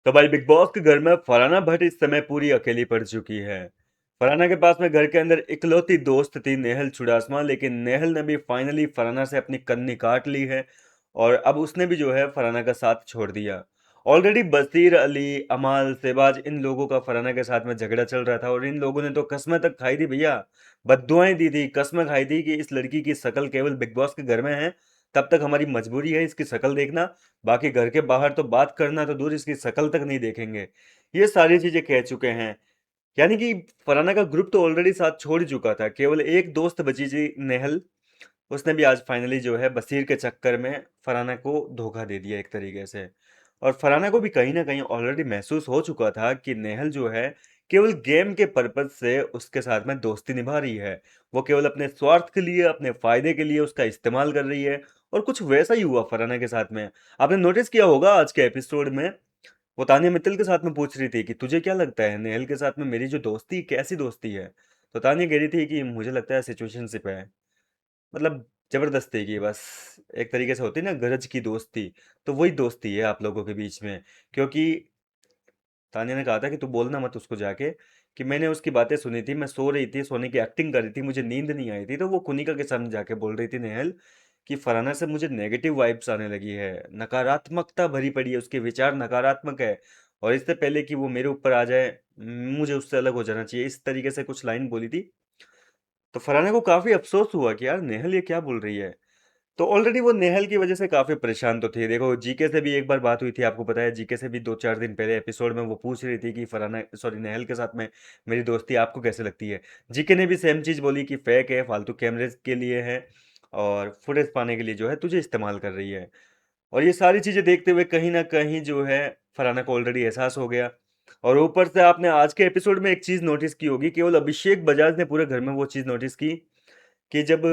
तो भाई big boss के घर में फरहाना भट्ट इस समय पूरी अकेली पड़ चुकी है। फरहाना के पास में घर के अंदर इकलौती दोस्त थी नेहल चुड़ासमा, लेकिन नेहल ने भी फाइनली फरहाना से अपनी कन्नी काट ली है। और अब उसने भी जो है फरहाना का साथ छोड़ दिया। ऑलरेडी बसीर अली, अमाल, सेबाज, इन लोगों का फरहाना के साथ में झगड़ा चल रहा था और इन लोगों ने तो कस्में तक खाई थी भैया। बद्दुआएं दी थी, कस्में खाई थी कि इस लड़की की शक्ल केवल बिग बॉस के घर में है, तब तक हमारी मजबूरी है इसकी शक्ल देखना। बाकी घर के बाहर तो बात करना तो दूर, इसकी शक्ल तक नहीं देखेंगे। ये सारी चीजें कह चुके हैं। यानी कि फरहाना का ग्रुप तो ऑलरेडी साथ छोड़ ही चुका था, केवल एक दोस्त बची थी नेहल। उसने भी आज फाइनली जो है बसीर के चक्कर में फरहाना को धोखा दे दिया एक तरीके से। और फरहाना को भी कहीं ना कहीं ऑलरेडी महसूस हो चुका था कि नेहल जो है केवल गेम के पर्पज से उसके साथ में दोस्ती निभा रही है। वो केवल अपने स्वार्थ के लिए, अपने फायदे के लिए उसका इस्तेमाल कर रही है। और कुछ वैसा ही हुआ फरहाना के साथ में। आपने नोटिस किया होगा आज के एपिसोड में वो तानिया मित्तल के साथ में पूछ रही थी कि तुझे क्या लगता है नेहल के साथ में मेरी जो दोस्ती कैसी दोस्ती है। तो तानिया कह रही थी कि मुझे लगता है सिचुएशनशिप है। मतलब जबरदस्ती की बस, एक तरीके से होती है ना गरज की दोस्ती। तो वही दोस्ती है आप लोगों के बीच में। क्योंकि तानिया ने कहा था कि तू बोलना मत उसको जाके कि मैंने उसकी बातें सुनी थी, मैं सो रही थी, सोने की एक्टिंग कर रही थी, मुझे नींद नहीं आई थी। तो वो कुनिका के सामने जाके बोल रही थी नेहल कि फरहाना से मुझे नेगेटिव वाइब्स आने लगी है, नकारात्मकता भरी पड़ी है, उसके विचार नकारात्मक है। और इससे पहले कि वो मेरे ऊपर आ जाए, मुझे उससे अलग हो जाना चाहिए, इस तरीके से कुछ लाइन बोली थी। तो फरहाना को काफी अफसोस हुआ कि यार नेहल ये क्या बोल रही है। तो ऑलरेडी वो नेहल की वजह से काफी परेशान तो थे। देखो जीके से भी एक बार बात हुई थी, आपको पता है, जीके से भी 2-4 दिन पहले एपिसोड में वो पूछ रही थी कि फरहाना सॉरी नेहल के साथ में मेरी दोस्ती आपको कैसे लगती है। जीके ने भी सेम चीज बोली कि फेक है, फालतू कैमरे के लिए है और फुटेज पाने के लिए जो है तुझे इस्तेमाल कर रही है। और ये सारी चीजें देखते हुए कहीं ना कहीं जो है फरहाना को ऑलरेडी एहसास हो गया। और ऊपर से आपने आज के एपिसोड में एक चीज नोटिस की होगी, केवल अभिषेक बजाज ने पूरे घर में वो चीज नोटिस की कि जब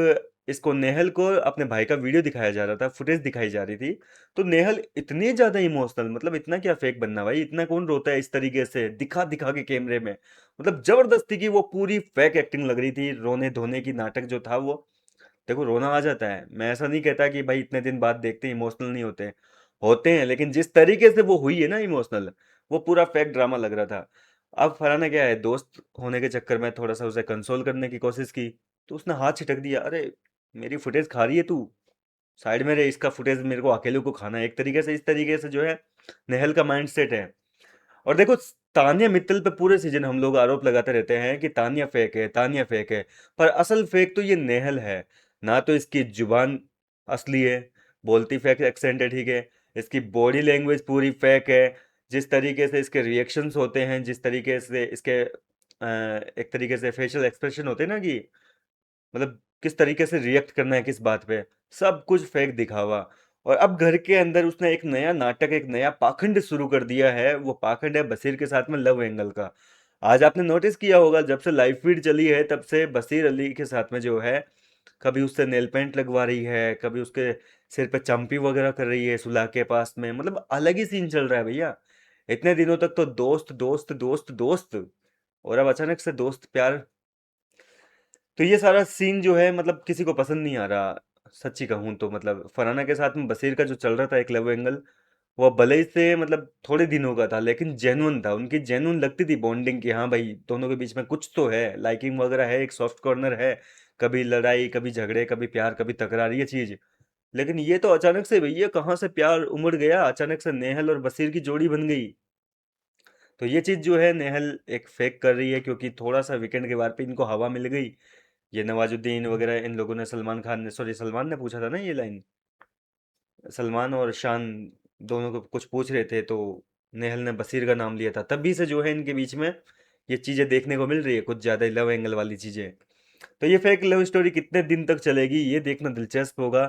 इसको नेहल को अपने भाई का वीडियो दिखाया जा रहा था, फुटेज दिखाई जा रही थी, तो नेहल इतनी ज्यादा इमोशनल, मतलब इतना क्या फेक बनना भाई, इतना कौन रोता है इस तरीके से दिखा दिखा के कैमरे में। मतलब जबरदस्ती की वो पूरी फेक एक्टिंग लग रही थी, रोने धोने की नाटक जो था वो। देखो रोना आ जाता है, मैं ऐसा नहीं कहता कि भाई इतने दिन बाद देखते इमोशनल नहीं होते, होते हैं, लेकिन जिस तरीके से वो हुई है ना इमोशनल, वो पूरा फेक ड्रामा लग रहा था। अब फरहाना क्या है, दोस्त होने के चक्कर में थोड़ा सा उसे कंसोल करने की कोशिश की, तो उसने हाथ छिटक दिया। अरे मेरी फुटेज खा रही है तू, साइड में रहे, इसका फुटेज मेरे को अकेले को खाना है, एक तरीके से, इस तरीके से जो है नेहल का माइंड सेट है। और देखो तानिया मित्तल पे पूरे सीजन हम लोग आरोप लगाते रहते हैं कि तानिया फेक है, तानिया फेक है। पर असल फेक तो ये नेहल है। ना तो इसकी जुबान असली है, बोलती फेक एक्सेंट है, ठीक है। इसकी बॉडी लैंग्वेज पूरी फेक है। जिस तरीके से इसके रिएक्शंस होते हैं, जिस तरीके से इसके एक तरीके से फेशियल एक्सप्रेशन होते हैं ना कि मतलब किस तरीके से रिएक्ट करना है किस बात पे, सब कुछ फेक दिखावा। और अब घर के अंदर उसने एक नया नाटक, एक नया पाखंड शुरू कर दिया है। वो पाखंड है बसीर के साथ में लव एंगल का। आज आपने नोटिस किया होगा, जब से लाइव फीड चली है तब से बसीर अली के साथ में जो है, कभी उससे नेल पेंट लगवा रही है, कभी उसके सिर पे चंपी वगैरह कर रही है सुलाह के पास में, मतलब अलग ही सीन चल रहा है भैया। इतने दिनों तक तो दोस्त दोस्त दोस्त दोस्त, और अब अचानक से दोस्त प्यार। तो ये सारा सीन जो है मतलब किसी को पसंद नहीं आ रहा। सच्ची कहूँ तो मतलब फरहाना के साथ में बसीर का जो चल रहा था एक लव एंगल, वो भले ही से मतलब थोड़े दिनों का था, लेकिन जेन्युइन था, उनकी जेन्युइन लगती थी बॉन्डिंग की, हाँ भाई दोनों के बीच में कुछ तो है, लाइकिंग वगैरह है, एक सॉफ्ट कॉर्नर है। कभी लड़ाई, कभी झगड़े, कभी प्यार, कभी तकरार, ये चीज। लेकिन ये तो अचानक से भैया कहाँ से प्यार उमड़ गया, अचानक से नेहल और बसीर की जोड़ी बन गई। तो ये चीज जो है नेहल एक फेक कर रही है, क्योंकि थोड़ा सा वीकेंड के बाद पे इनको हवा मिल गई। ये नवाजुद्दीन वगैरह इन लोगों ने, सलमान खान ने, सॉरी सलमान ने पूछा था ना ये लाइन, सलमान और शान दोनों को कुछ पूछ रहे थे, तो नेहल ने बसीर का नाम लिया था, तभी से जो है इनके बीच में ये चीज़ें देखने को मिल रही है, कुछ ज़्यादा लव एंगल वाली चीज़ें। तो ये फेक लव स्टोरी कितने दिन तक चलेगी ये देखना दिलचस्प होगा।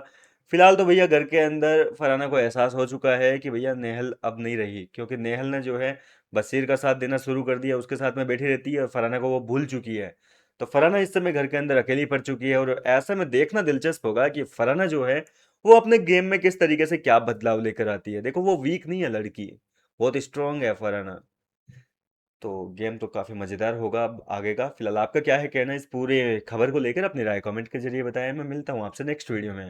फिलहाल तो भैया घर के अंदर फरहाना को एहसास हो चुका है कि भैया नेहल अब नहीं रही, क्योंकि नेहल ने जो है बसीर का साथ देना शुरू कर दिया, उसके साथ में बैठी रहती है और फरहाना को वो भूल चुकी है। तो फरहाना इस समय घर के अंदर अकेली पड़ चुकी है, और ऐसे में देखना दिलचस्प होगा कि फरहाना जो है वो अपने गेम में किस तरीके से क्या बदलाव लेकर आती है। देखो वो वीक नहीं है लड़की, बहुत स्ट्रांग है फरहाना। तो गेम तो काफी मजेदार होगा अब आगे का। फिलहाल आपका क्या है कहना इस पूरे खबर को लेकर, अपनी राय कमेंट के जरिए बताएं। मैं मिलता हूँ आपसे नेक्स्ट वीडियो में।